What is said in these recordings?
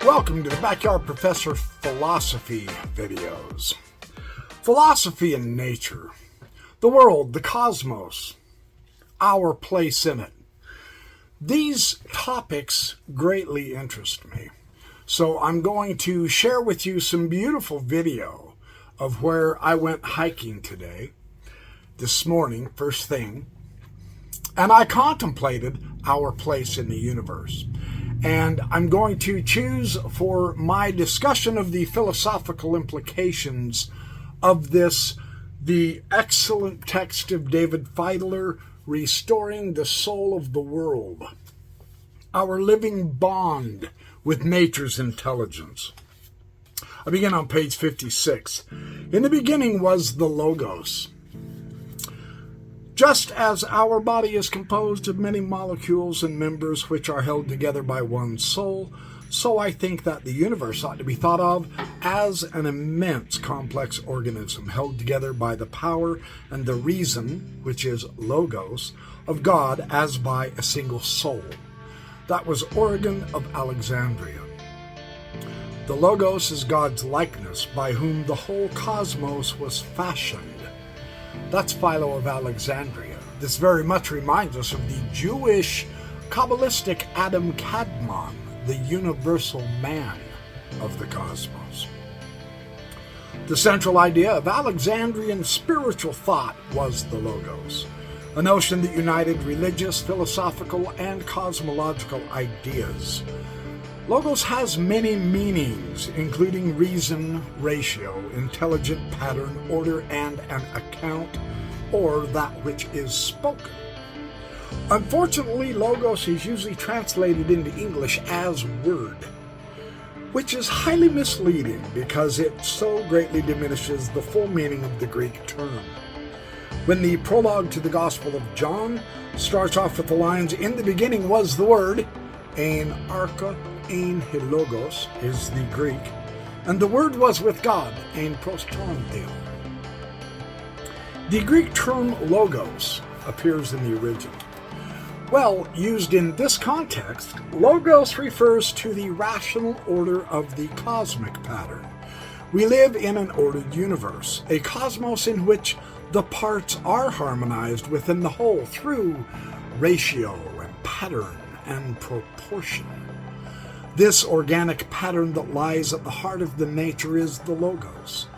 Welcome to the Backyard Professor Philosophy videos. Philosophy and nature, the world, the cosmos, our place in it. These topics greatly interest me. So I'm going to share with you some beautiful video of where I went hiking today, this morning, first thing, and I contemplated our place in the universe. And I'm going to choose for my discussion of the philosophical implications of this, the excellent text of David Fideler, Restoring the Soul of the World, our living bond with nature's intelligence. I begin on page 56. In the beginning was the Logos. Just as our body is composed of many molecules and members which are held together by one soul, so I think that the universe ought to be thought of as an immense complex organism held together by the power and the reason, which is Logos, of God as by a single soul. That was Origen of Alexandria. The Logos is God's likeness, by whom the whole cosmos was fashioned. That's Philo of Alexandria. This very much reminds us of the Jewish Kabbalistic Adam Kadmon, the universal man of the cosmos. The central idea of Alexandrian spiritual thought was the Logos, a notion that united religious, philosophical, and cosmological ideas. Logos has many meanings, including reason, ratio, intelligent pattern, order, and an account, or that which is spoken. Unfortunately, Logos is usually translated into English as word, which is highly misleading because it so greatly diminishes the full meaning of the Greek term. When the prologue to the Gospel of John starts off with the lines, "In the beginning was the Word," ein archa, ein hilogos is the Greek, and the Word was with God, ein proston theo. The Greek term logos appears in the original. Well, used in this context, logos refers to the rational order of the cosmic pattern. We live in an ordered universe, a cosmos in which the parts are harmonized within the whole through ratio and pattern and proportion. This organic pattern that lies at the heart of the nature is the Logos.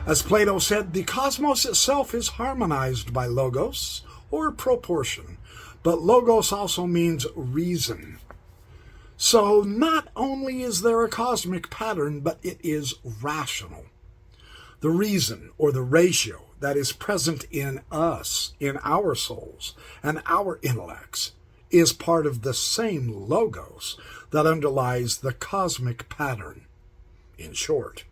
As Plato said, the cosmos itself is harmonized by Logos, or proportion, but Logos also means reason. So not only is there a cosmic pattern, but it is rational. The reason, or the ratio, that is present in us, in our souls, and our intellects, is part of the same Logos that underlies the cosmic pattern. In short,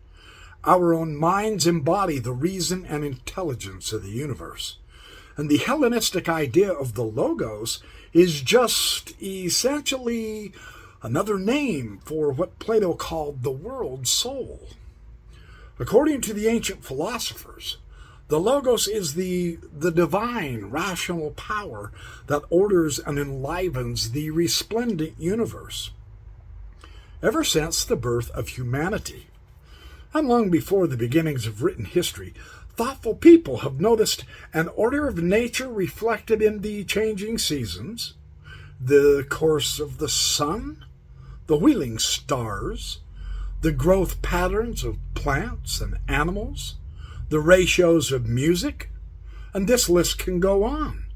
our own minds embody the reason and intelligence of the universe. And the Hellenistic idea of the Logos is just essentially another name for what Plato called the world soul. According to the ancient philosophers, the Logos is the divine, rational power that orders and enlivens the resplendent universe. Ever since the birth of humanity, and long before the beginnings of written history, thoughtful people have noticed an order of nature reflected in the changing seasons, the course of the sun, the wheeling stars, the growth patterns of plants and animals, the ratios of music, and this list can go on.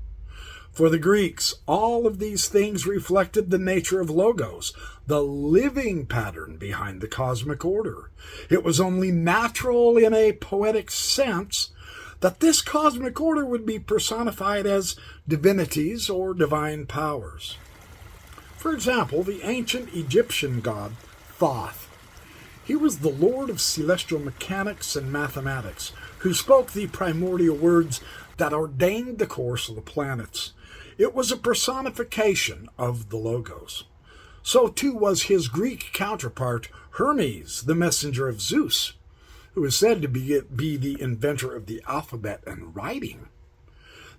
For the Greeks, all of these things reflected the nature of Logos, the living pattern behind the cosmic order. It was only natural in a poetic sense that this cosmic order would be personified as divinities or divine powers. For example, the ancient Egyptian god Thoth. He was the lord of celestial mechanics and mathematics, who spoke the primordial words that ordained the course of the planets. It was a personification of the Logos. So too was his Greek counterpart, Hermes, the messenger of Zeus, who is said to be the inventor of the alphabet and writing.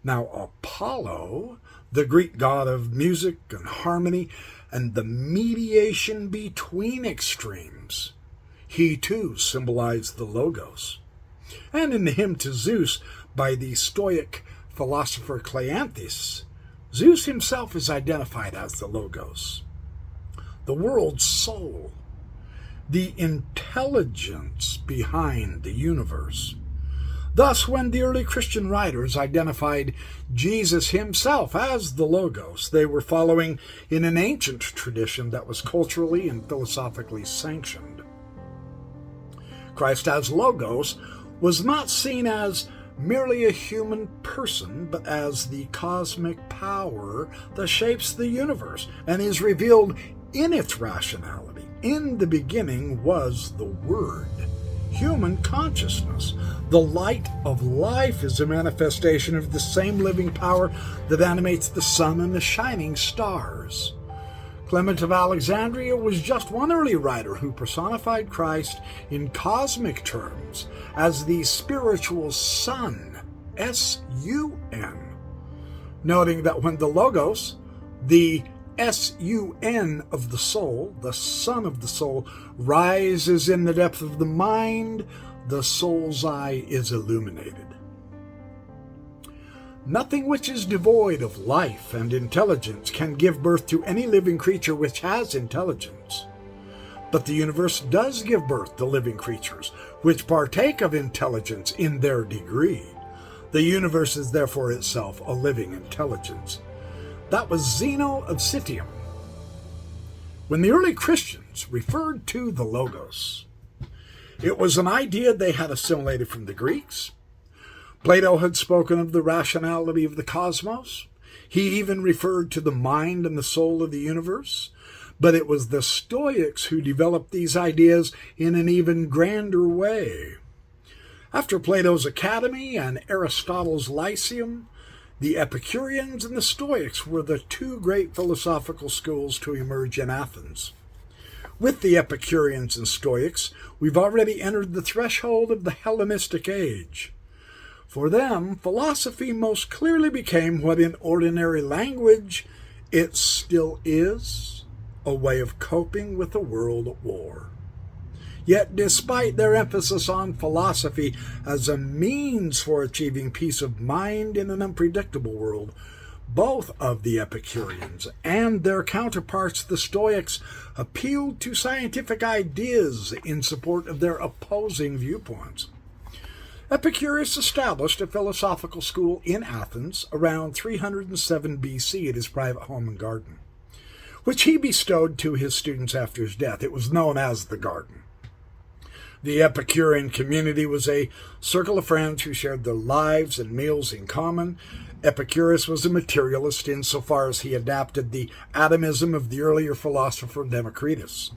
Now Apollo, the Greek god of music and harmony, and the mediation between extremes. He too symbolized the Logos. And in the hymn to Zeus by the Stoic philosopher Cleanthes, Zeus himself is identified as the Logos, the world's soul, the intelligence behind the universe. Thus, when the early Christian writers identified Jesus himself as the Logos, they were following in an ancient tradition that was culturally and philosophically sanctioned. Christ as Logos was not seen as merely a human person, but as the cosmic power that shapes the universe and is revealed in its rationality. In the beginning was the Word, human consciousness. The light of life is a manifestation of the same living power that animates the sun and the shining stars. Clement of Alexandria was just one early writer who personified Christ in cosmic terms as the spiritual Sun, S-U-N, noting that when the Logos, the S-U-N of the soul, the Son of the soul, rises in the depth of the mind, the soul's eye is illuminated. Nothing which is devoid of life and intelligence can give birth to any living creature which has intelligence. But the universe does give birth to living creatures which partake of intelligence in their degree. The universe is therefore itself a living intelligence. That was Zeno of Citium. When the early Christians referred to the Logos, it was an idea they had assimilated from the Greeks. Plato had spoken of the rationality of the cosmos. He even referred to the mind and the soul of the universe. But it was the Stoics who developed these ideas in an even grander way. After Plato's Academy and Aristotle's Lyceum, the Epicureans and the Stoics were the two great philosophical schools to emerge in Athens. With the Epicureans and Stoics, we've already entered the threshold of the Hellenistic age. For them, philosophy most clearly became what in ordinary language it still is, a way of coping with a world at war. Yet despite their emphasis on philosophy as a means for achieving peace of mind in an unpredictable world, both of the Epicureans and their counterparts, the Stoics, appealed to scientific ideas in support of their opposing viewpoints. Epicurus established a philosophical school in Athens around 307 BC at his private home and garden, which he bestowed to his students after his death. It was known as the Garden. The Epicurean community was a circle of friends who shared their lives and meals in common. Epicurus was a materialist insofar as he adapted the atomism of the earlier philosopher Democritus.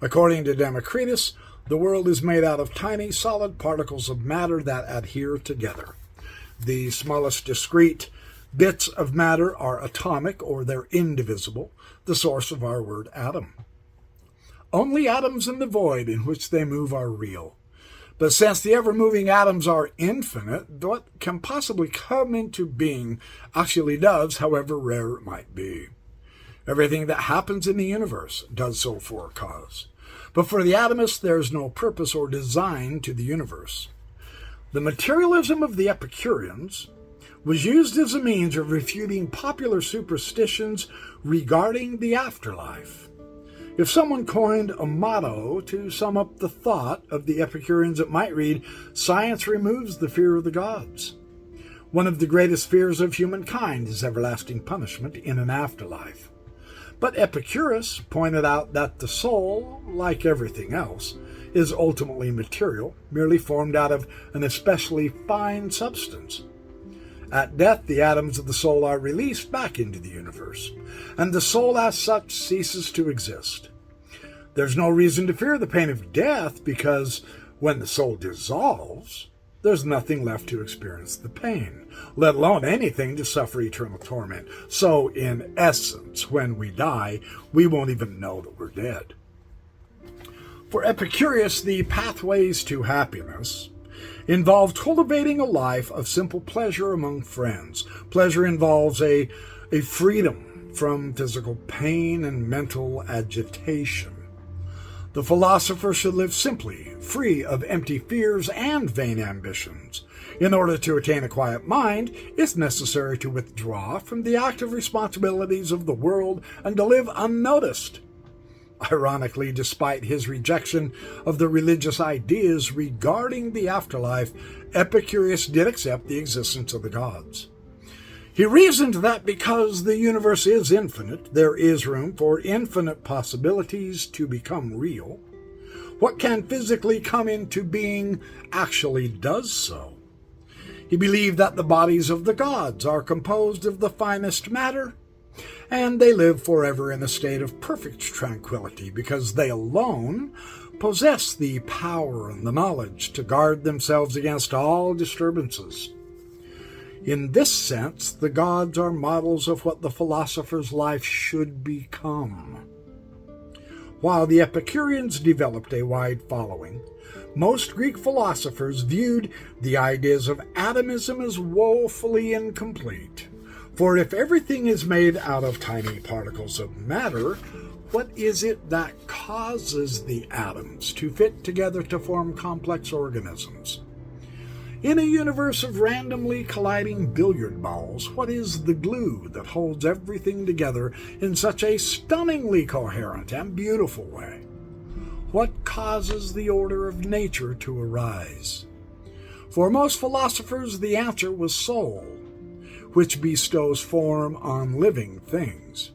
According to Democritus, the world is made out of tiny solid particles of matter that adhere together. The smallest discrete bits of matter are atomic, or they're indivisible, the source of our word atom. Only atoms in the void in which they move are real. But since the ever-moving atoms are infinite, what can possibly come into being actually does, however rare it might be. Everything that happens in the universe does so for a cause. But for the atomist, there is no purpose or design to the universe. The materialism of the Epicureans was used as a means of refuting popular superstitions regarding the afterlife. If someone coined a motto to sum up the thought of the Epicureans, it might read, "Science removes the fear of the gods." One of the greatest fears of humankind is everlasting punishment in an afterlife. But Epicurus pointed out that the soul, like everything else, is ultimately material, merely formed out of an especially fine substance. At death, the atoms of the soul are released back into the universe, and the soul as such ceases to exist. There's no reason to fear the pain of death, because when the soul dissolves, there's nothing left to experience the pain, let alone anything to suffer eternal torment. So, in essence, when we die, we won't even know that we're dead. For Epicurus, the pathways to happiness involve cultivating a life of simple pleasure among friends. Pleasure involves a freedom from physical pain and mental agitation. The philosopher should live simply, free of empty fears and vain ambitions. In order to attain a quiet mind, it's necessary to withdraw from the active responsibilities of the world and to live unnoticed. Ironically, despite his rejection of the religious ideas regarding the afterlife, Epicurus did accept the existence of the gods. He reasoned that because the universe is infinite, there is room for infinite possibilities to become real. What can physically come into being actually does so. He believed that the bodies of the gods are composed of the finest matter, and they live forever in a state of perfect tranquility because they alone possess the power and the knowledge to guard themselves against all disturbances. In this sense, the gods are models of what the philosopher's life should become. While the Epicureans developed a wide following, most Greek philosophers viewed the ideas of atomism as woefully incomplete. For if everything is made out of tiny particles of matter, what is it that causes the atoms to fit together to form complex organisms? In a universe of randomly colliding billiard balls, what is the glue that holds everything together in such a stunningly coherent and beautiful way? What causes the order of nature to arise? For most philosophers, the answer was soul, which bestows form on living things.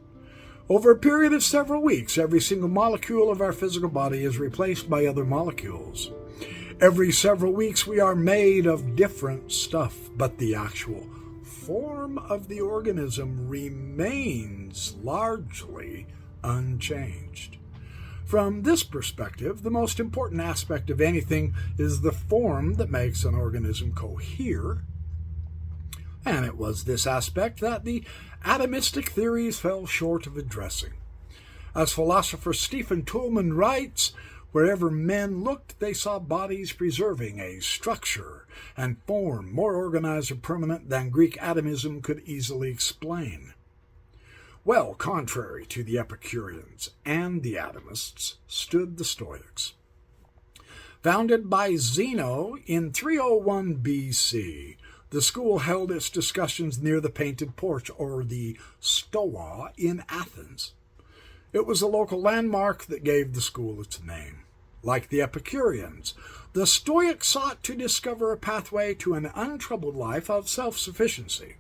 Over a period of several weeks, every single molecule of our physical body is replaced by other molecules. Every several weeks, we are made of different stuff, but the actual form of the organism remains largely unchanged. From this perspective, the most important aspect of anything is the form that makes an organism cohere, and it was this aspect that the atomistic theories fell short of addressing. As philosopher Stephen Toulmin writes, wherever men looked, they saw bodies preserving a structure and form more organized and permanent than Greek atomism could easily explain. Well, contrary to the Epicureans and the atomists, stood the Stoics. Founded by Zeno in 301 BC, the school held its discussions near the Painted Porch, or the Stoa, in Athens. It was a local landmark that gave the school its name. Like the Epicureans, the Stoics sought to discover a pathway to an untroubled life of self-sufficiency.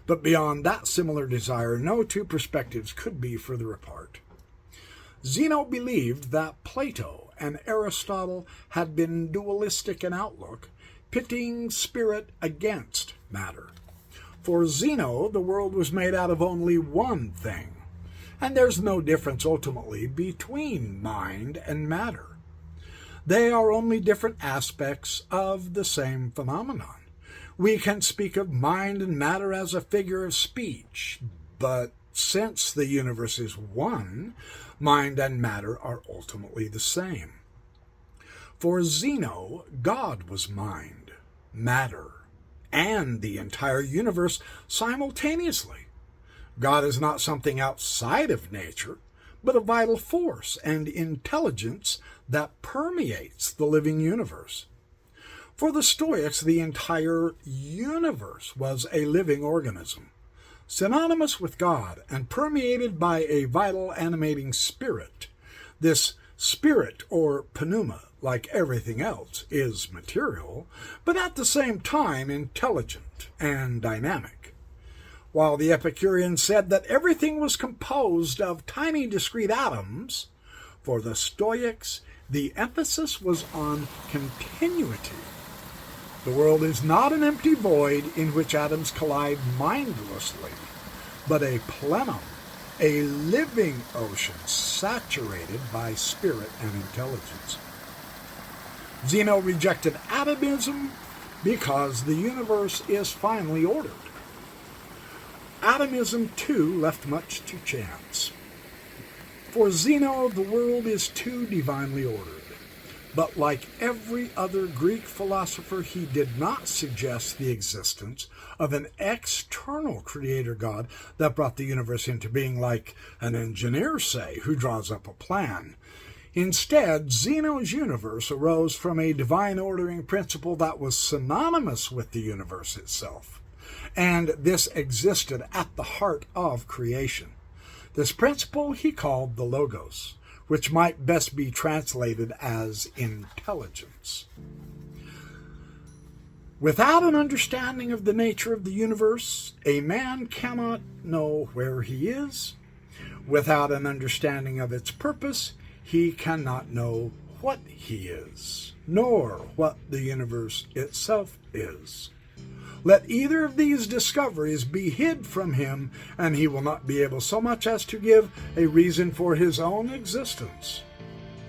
But beyond that similar desire, no two perspectives could be further apart. Zeno believed that Plato and Aristotle had been dualistic in outlook, pitting spirit against matter. For Zeno, the world was made out of only one thing, and there's no difference ultimately between mind and matter. They are only different aspects of the same phenomenon. We can speak of mind and matter as a figure of speech, but since the universe is one, mind and matter are ultimately the same. For Zeno, God was mind, matter, and the entire universe simultaneously. God is not something outside of nature, but a vital force and intelligence that permeates the living universe. For the Stoics, the entire universe was a living organism, synonymous with God and permeated by a vital animating spirit. This spirit, or pneuma, like everything else, is material, but at the same time intelligent and dynamic. While the Epicureans said that everything was composed of tiny discrete atoms, for the Stoics, the emphasis was on continuity. The world is not an empty void in which atoms collide mindlessly, but a plenum, a living ocean saturated by spirit and intelligence. Zeno rejected atomism because the universe is finely ordered. Atomism, too, left much to chance. For Zeno, the world is too divinely ordered. But like every other Greek philosopher, he did not suggest the existence of an external creator god that brought the universe into being, like an engineer, say, who draws up a plan. Instead, Zeno's universe arose from a divine ordering principle that was synonymous with the universe itself, and this existed at the heart of creation. This principle he called the Logos, which might best be translated as intelligence. Without an understanding of the nature of the universe, a man cannot know where he is. Without an understanding of its purpose, he cannot know what he is, nor what the universe itself is. Let either of these discoveries be hid from him, and he will not be able so much as to give a reason for his own existence.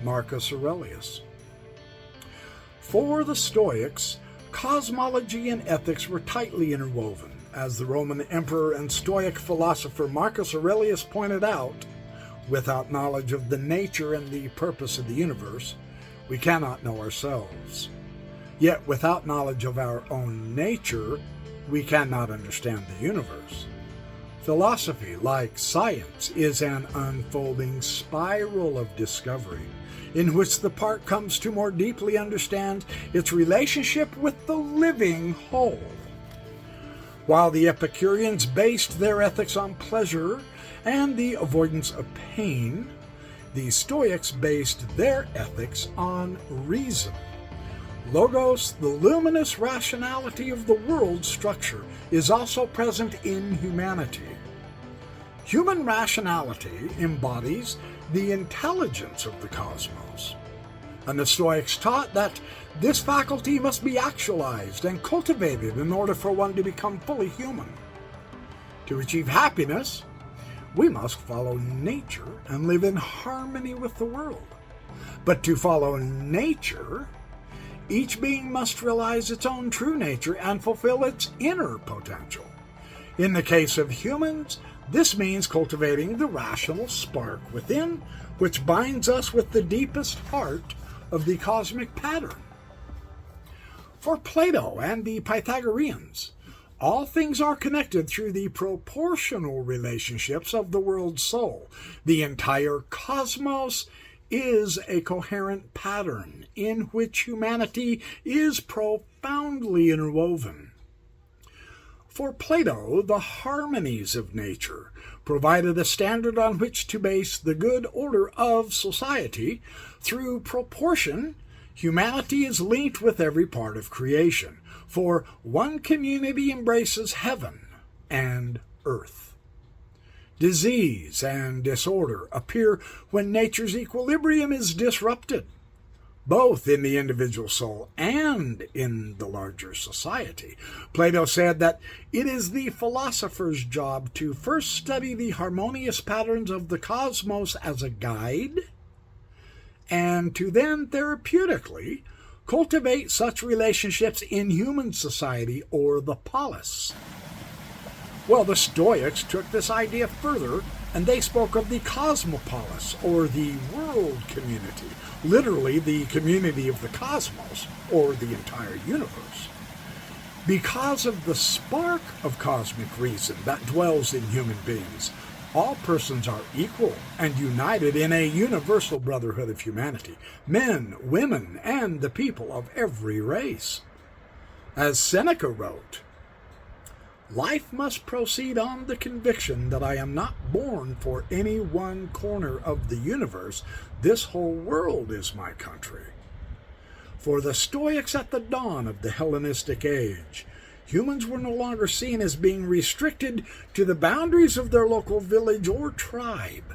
Marcus Aurelius. For the Stoics, cosmology and ethics were tightly interwoven. As the Roman emperor and Stoic philosopher Marcus Aurelius pointed out, without knowledge of the nature and the purpose of the universe, we cannot know ourselves. Yet without knowledge of our own nature, we cannot understand the universe. Philosophy, like science, is an unfolding spiral of discovery, in which the part comes to more deeply understand its relationship with the living whole. While the Epicureans based their ethics on pleasure and the avoidance of pain, the Stoics based their ethics on reason. Logos, the luminous rationality of the world structure, is also present in humanity. Human rationality embodies the intelligence of the cosmos, and the Stoics taught that this faculty must be actualized and cultivated in order for one to become fully human. To achieve happiness, we must follow nature and live in harmony with the world. But to follow nature, each being must realize its own true nature and fulfill its inner potential. In the case of humans, this means cultivating the rational spark within, which binds us with the deepest heart of the cosmic pattern. For Plato and the Pythagoreans, all things are connected through the proportional relationships of the world's soul. The entire cosmos is a coherent pattern in which humanity is profoundly interwoven. For Plato, the harmonies of nature provided a standard on which to base the good order of society. Through proportion, humanity is linked with every part of creation, for one community embraces heaven and earth. Disease and disorder appear when nature's equilibrium is disrupted, both in the individual soul and in the larger society. Plato said that it is the philosopher's job to first study the harmonious patterns of the cosmos as a guide, and to then therapeutically cultivate such relationships in human society or the polis. Well, the Stoics took this idea further, and they spoke of the Cosmopolis, or the world community, literally the community of the cosmos, or the entire universe. Because of the spark of cosmic reason that dwells in human beings, all persons are equal and united in a universal brotherhood of humanity, men, women, and the people of every race. As Seneca wrote, "Life must proceed on the conviction that I am not born for any one corner of the universe. This whole world is my country." For the Stoics at the dawn of the Hellenistic age, humans were no longer seen as being restricted to the boundaries of their local village or tribe.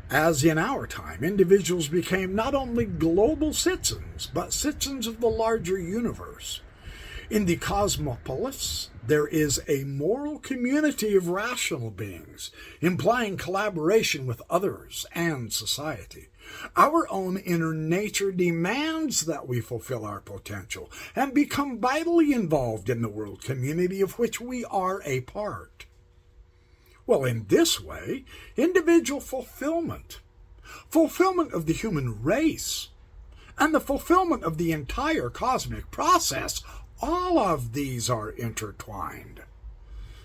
As in our time, individuals became not only global citizens, but citizens of the larger universe. In the Cosmopolis, there is a moral community of rational beings, implying collaboration with others and society. Our own inner nature demands that we fulfill our potential and become vitally involved in the world community of which we are a part. Well, in this way, individual fulfillment of the human race, and the fulfillment of the entire cosmic process, all of these are intertwined.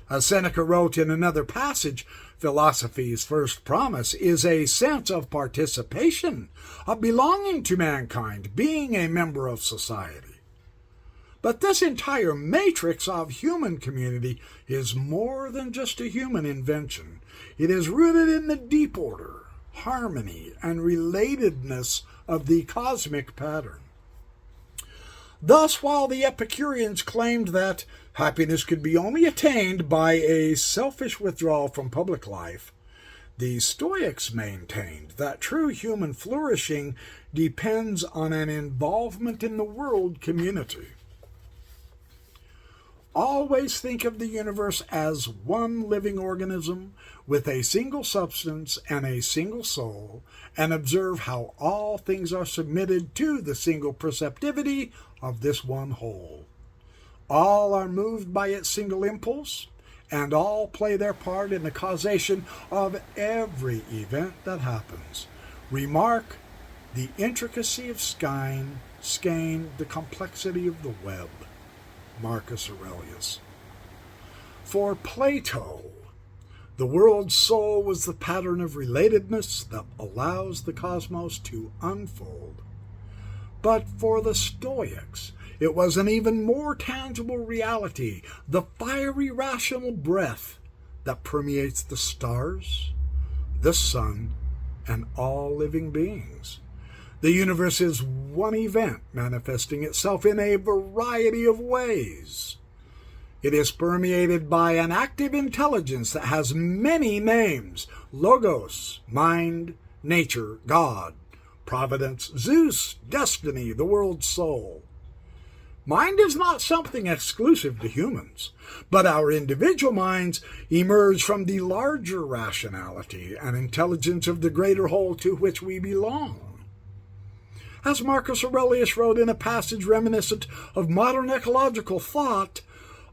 As Seneca wrote in another passage, philosophy's first promise is a sense of participation, of belonging to mankind, being a member of society. But this entire matrix of human community is more than just a human invention. It is rooted in the deep order, harmony, and relatedness of the cosmic pattern. Thus, while the Epicureans claimed that happiness could be only attained by a selfish withdrawal from public life, the Stoics maintained that true human flourishing depends on an involvement in the world community. Always think of the universe as one living organism with a single substance and a single soul, and observe how all things are submitted to the single perceptivity of this one whole. All are moved by its single impulse, and all play their part in the causation of every event that happens. Remark the intricacy of skein, the complexity of the web. Marcus Aurelius. For Plato, the world's soul was the pattern of relatedness that allows the cosmos to unfold. But for the Stoics, it was an even more tangible reality, the fiery rational breath that permeates the stars, the sun, and all living beings. The universe is one event manifesting itself in a variety of ways. It is permeated by an active intelligence that has many names: Logos, mind, nature, God, providence, Zeus, destiny, the world's soul. Mind is not something exclusive to humans, but our individual minds emerge from the larger rationality and intelligence of the greater whole to which we belong. As Marcus Aurelius wrote in a passage reminiscent of modern ecological thought,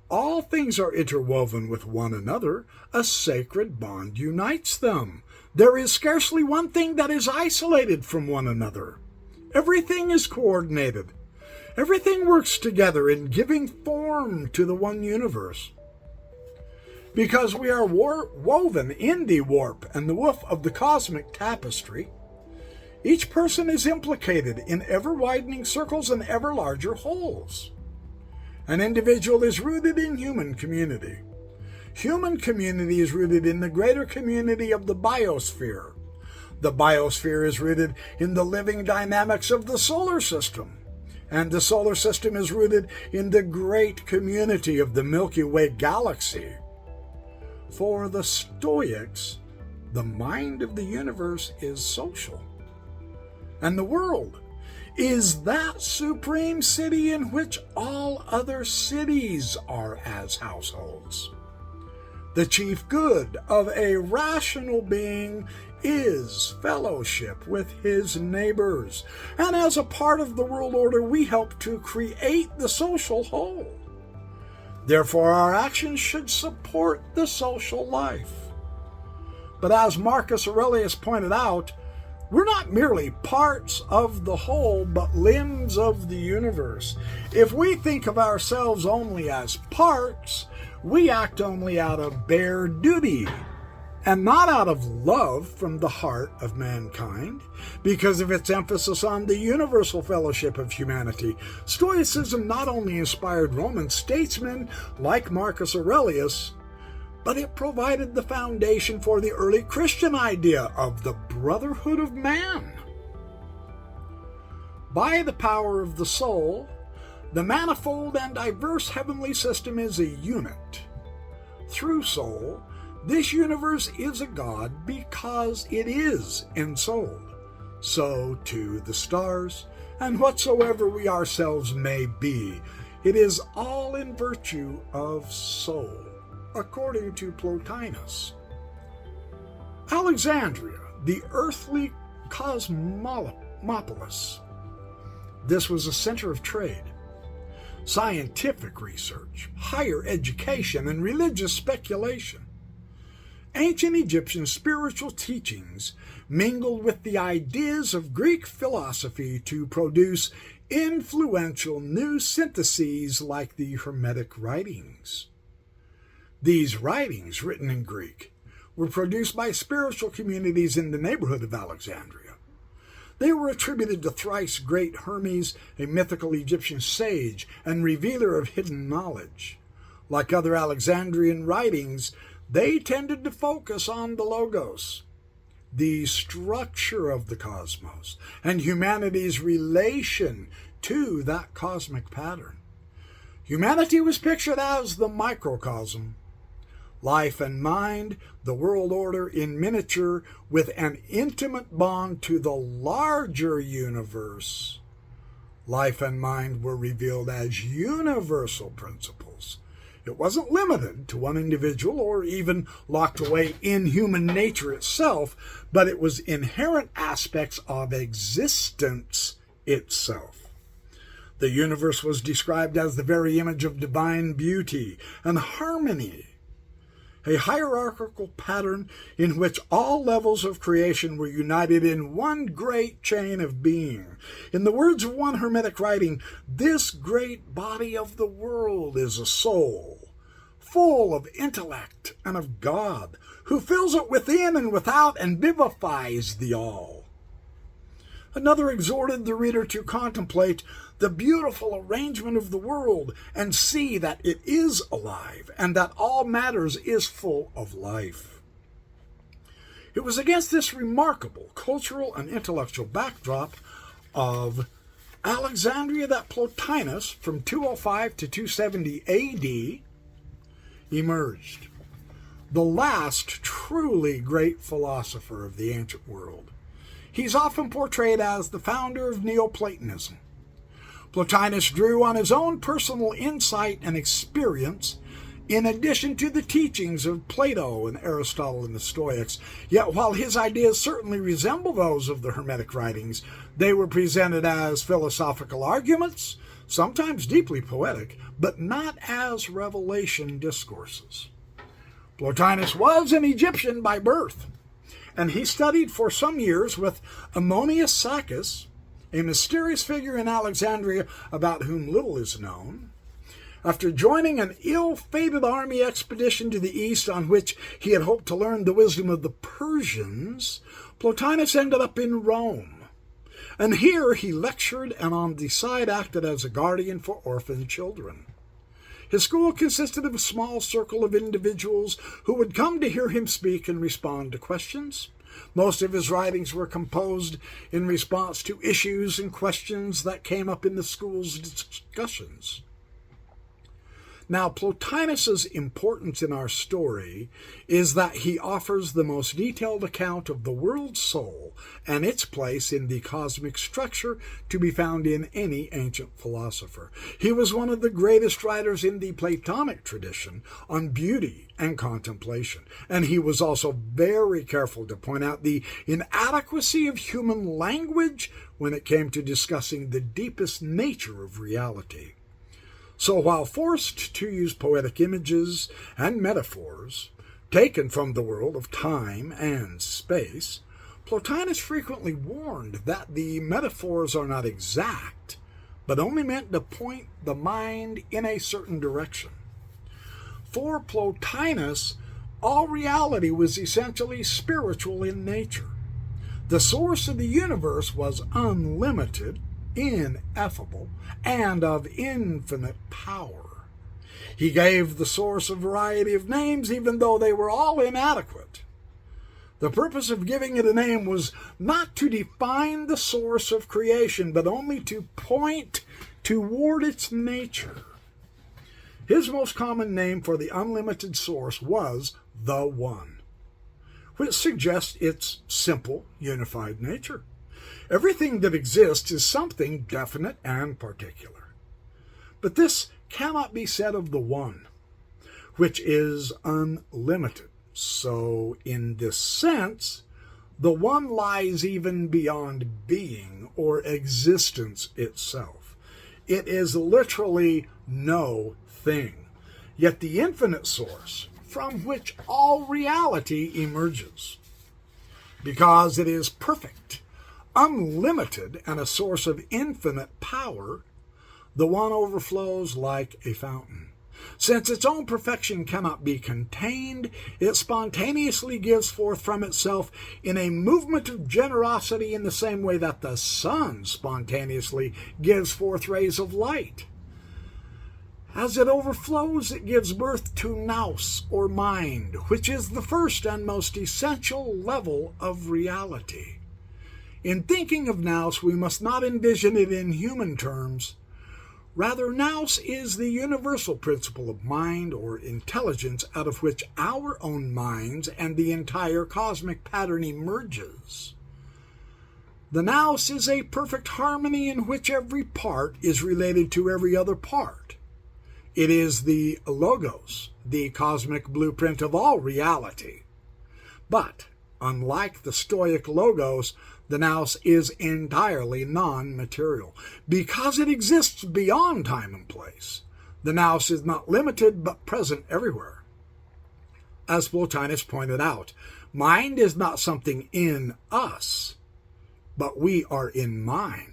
all things are interwoven with one another. A sacred bond unites them. There is scarcely one thing that is isolated from one another. Everything is coordinated. Everything works together in giving form to the one universe. Because we are woven in the warp and the woof of the cosmic tapestry, each person is implicated in ever-widening circles and ever larger wholes. An individual is rooted in human community. Human community is rooted in the greater community of the biosphere. The biosphere is rooted in the living dynamics of the solar system. And the solar system is rooted in the great community of the Milky Way galaxy. For the Stoics, the mind of the universe is social. And the world is that supreme city in which all other cities are as households. The chief good of a rational being is fellowship with his neighbors, and as a part of the world order, we help to create the social whole. Therefore, our actions should support the social life. But as Marcus Aurelius pointed out, we're not merely parts of the whole, but limbs of the universe. If we think of ourselves only as parts, we act only out of bare duty, and not out of love from the heart of mankind, because of its emphasis on the universal fellowship of humanity. Stoicism not only inspired Roman statesmen like Marcus Aurelius, but it provided the foundation for the early Christian idea of the brotherhood of man. By the power of the soul, the manifold and diverse heavenly system is a unit. Through soul, this universe is a God because it is ensouled. So too the stars, and whatsoever we ourselves may be, it is all in virtue of soul, according to Plotinus. Alexandria, the earthly Cosmopolis. This was a center of trade, scientific research, higher education, and religious speculation. Ancient Egyptian spiritual teachings mingled with the ideas of Greek philosophy to produce influential new syntheses like the Hermetic writings. These writings, written in Greek, were produced by spiritual communities in the neighborhood of Alexandria. They were attributed to thrice great Hermes, a mythical Egyptian sage and revealer of hidden knowledge. Like other Alexandrian writings, they tended to focus on the logos, the structure of the cosmos, and humanity's relation to that cosmic pattern. Humanity was pictured as the microcosm, life and mind, the world order in miniature, with an intimate bond to the larger universe. Life and mind were revealed as universal principles. It wasn't limited to one individual or even locked away in human nature itself, but it was inherent aspects of existence itself. The universe was described as the very image of divine beauty and harmony, a hierarchical pattern in which all levels of creation were united in one great chain of being. In the words of one Hermetic writing, this great body of the world is a soul, full of intellect and of God, who fills it within and without and vivifies the all. Another exhorted the reader to contemplate the beautiful arrangement of the world and see that it is alive and that all matters is full of life. It was against this remarkable cultural and intellectual backdrop of Alexandria that Plotinus, from 205 to 270 A.D., emerged, the last truly great philosopher of the ancient world. He's often portrayed as the founder of Neoplatonism. Plotinus drew on his own personal insight and experience in addition to the teachings of Plato and Aristotle and the Stoics. Yet while his ideas certainly resemble those of the Hermetic writings, they were presented as philosophical arguments, sometimes deeply poetic, but not as revelation discourses. Plotinus was an Egyptian by birth, and he studied for some years with Ammonius Saccas, a mysterious figure in Alexandria about whom little is known. After joining an ill-fated army expedition to the east on which he had hoped to learn the wisdom of the Persians, Plotinus ended up in Rome. And here he lectured and on the side acted as a guardian for orphan children. His school consisted of a small circle of individuals who would come to hear him speak and respond to questions. Most of his writings were composed in response to issues and questions that came up in the school's discussions. Now, Plotinus's importance in our story is that he offers the most detailed account of the world's soul and its place in the cosmic structure to be found in any ancient philosopher. He was one of the greatest writers in the Platonic tradition on beauty and contemplation, and he was also very careful to point out the inadequacy of human language when it came to discussing the deepest nature of reality. So while forced to use poetic images and metaphors taken from the world of time and space, Plotinus frequently warned that the metaphors are not exact, but only meant to point the mind in a certain direction. For Plotinus, all reality was essentially spiritual in nature. The source of the universe was unlimited, ineffable, and of infinite power. He gave the source a variety of names, even though they were all inadequate. The purpose of giving it a name was not to define the source of creation, but only to point toward its nature. His most common name for the unlimited source was the One, which suggests its simple, unified nature. Everything that exists is something definite and particular. But this cannot be said of the One, which is unlimited. So, in this sense, the One lies even beyond being or existence itself. It is literally no thing. Yet the infinite source, from which all reality emerges. Because it is perfect, unlimited, and a source of infinite power, the one overflows like a fountain. Since its own perfection cannot be contained, it spontaneously gives forth from itself in a movement of generosity in the same way that the sun spontaneously gives forth rays of light. As it overflows, it gives birth to nous, or mind, which is the first and most essential level of reality. In thinking of nous, we must not envision it in human terms. Rather, nous is the universal principle of mind or intelligence out of which our own minds and the entire cosmic pattern emerges. The nous is a perfect harmony in which every part is related to every other part. It is the logos, the cosmic blueprint of all reality. But, unlike the Stoic logos, the nous is entirely non-material. Because it exists beyond time and place, the nous is not limited but present everywhere. As Plotinus pointed out, mind is not something in us, but we are in mind.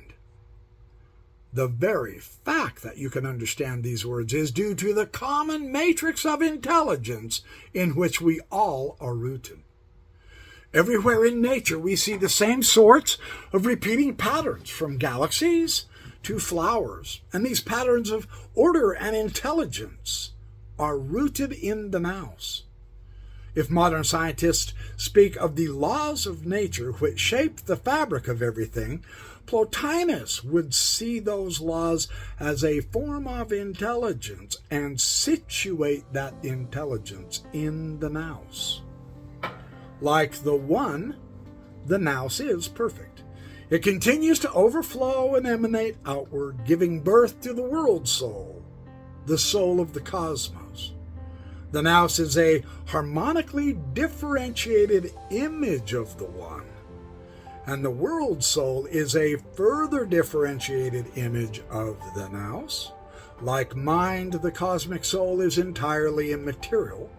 The very fact that you can understand these words is due to the common matrix of intelligence in which we all are rooted. Everywhere in nature we see the same sorts of repeating patterns, from galaxies to flowers, and these patterns of order and intelligence are rooted in the nous. If modern scientists speak of the laws of nature which shape the fabric of everything, Plotinus would see those laws as a form of intelligence and situate that intelligence in the nous. Like the one, the nous is perfect. It continues to overflow and emanate outward, giving birth to the world soul, the soul of the cosmos. The nous is a harmonically differentiated image of the one, and the world soul is a further differentiated image of the nous. Like mind, the cosmic soul is entirely immaterial.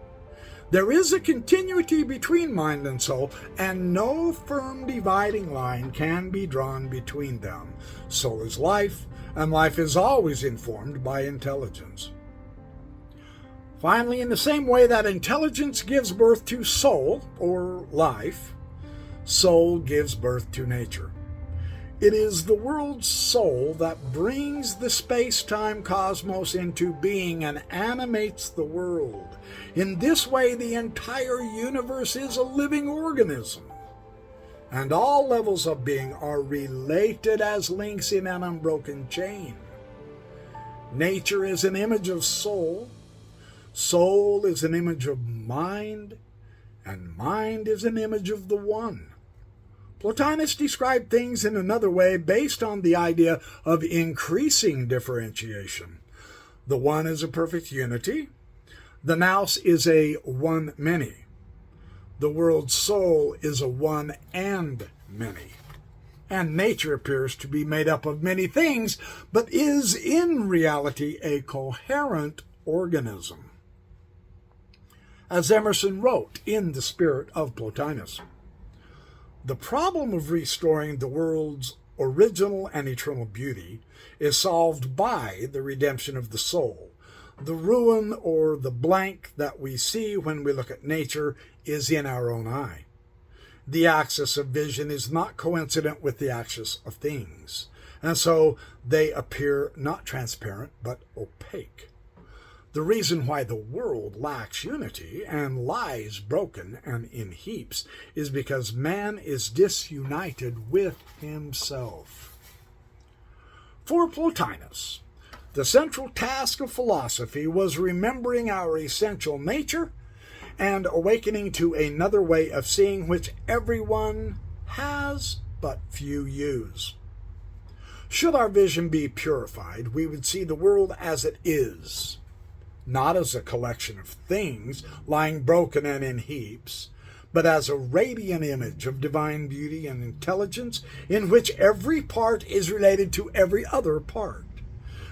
There is a continuity between mind and soul, and no firm dividing line can be drawn between them. Soul is life, and life is always informed by intelligence. Finally, in the same way that intelligence gives birth to soul, or life, soul gives birth to nature. It is the world's soul that brings the space-time cosmos into being and animates the world. In this way, the entire universe is a living organism, and all levels of being are related as links in an unbroken chain. Nature is an image of soul, soul is an image of mind, and mind is an image of the one. Plotinus described things in another way based on the idea of increasing differentiation. The one is a perfect unity. The nous is a one-many. The world's soul is a one and many. And nature appears to be made up of many things, but is in reality a coherent organism. As Emerson wrote in The Spirit of Plotinus, the problem of restoring the world's original and eternal beauty is solved by the redemption of the soul. The ruin or the blank that we see when we look at nature is in our own eye. The axis of vision is not coincident with the axis of things, and so they appear not transparent but opaque. The reason why the world lacks unity and lies broken and in heaps is because man is disunited with himself. For Plotinus, the central task of philosophy was remembering our essential nature and awakening to another way of seeing which everyone has but few use. Should our vision be purified, we would see the world as it is, not as a collection of things lying broken and in heaps, but as a radiant image of divine beauty and intelligence in which every part is related to every other part.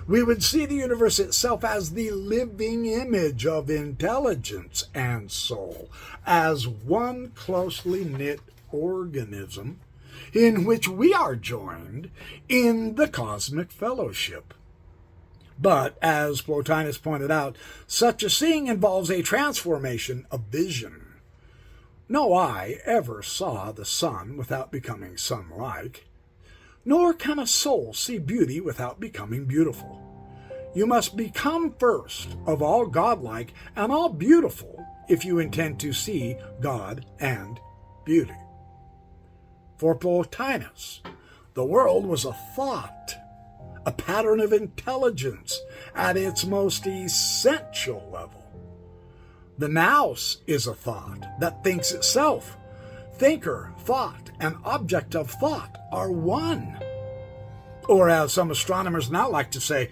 We would see the universe itself as the living image of intelligence and soul, as one closely knit organism in which we are joined in the cosmic fellowship. But, as Plotinus pointed out, such a seeing involves a transformation of vision. No eye ever saw the sun without becoming sun-like, nor can a soul see beauty without becoming beautiful. You must become first of all godlike and all beautiful if you intend to see God and beauty. For Plotinus, the world was a thought, a pattern of intelligence at its most essential level. The nous is a thought that thinks itself. Thinker, thought, and object of thought are one. Or as some astronomers now like to say,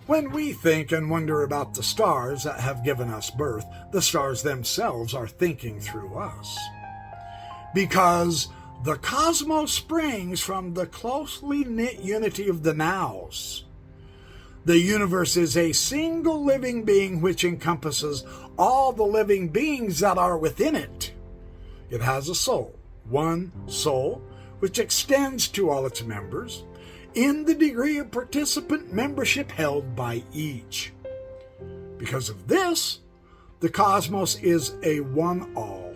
when we think and wonder about the stars that have given us birth, the stars themselves are thinking through us. Because the cosmos springs from the closely knit unity of the nous. The universe is a single living being which encompasses all the living beings that are within it. It has a soul, one soul, which extends to all its members in the degree of participant membership held by each. Because of this, the cosmos is a one-all,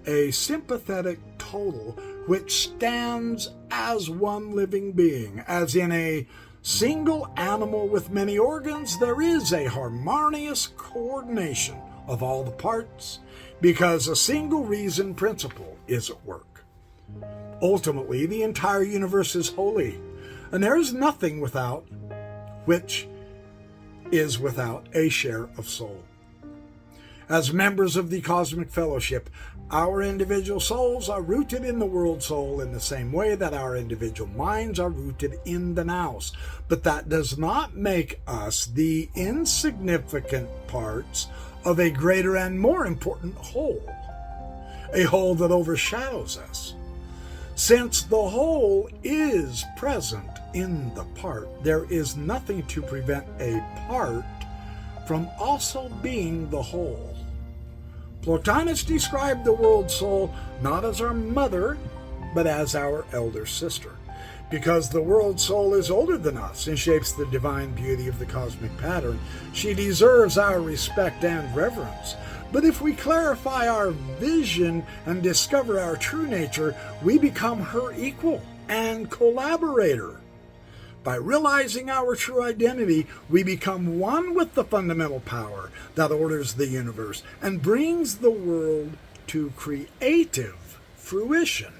a sympathetic total which stands as one living being, as in a single animal with many organs, there is a harmonious coordination of all the parts, because a single reason principle is at work. Ultimately, the entire universe is holy, and there is nothing without which is without a share of soul. As members of the cosmic fellowship, our individual souls are rooted in the world soul in the same way that our individual minds are rooted in the nous. But that does not make us the insignificant parts of a greater and more important whole, a whole that overshadows us. Since the whole is present in the part, there is nothing to prevent a part from also being the whole. Plotinus described the world soul not as our mother, but as our elder sister, because the world soul is older than us and shapes the divine beauty of the cosmic pattern. She deserves our respect and reverence. But if we clarify our vision and discover our true nature, we become her equal and collaborator. By realizing our true identity, we become one with the fundamental power that orders the universe and brings the world to creative fruition.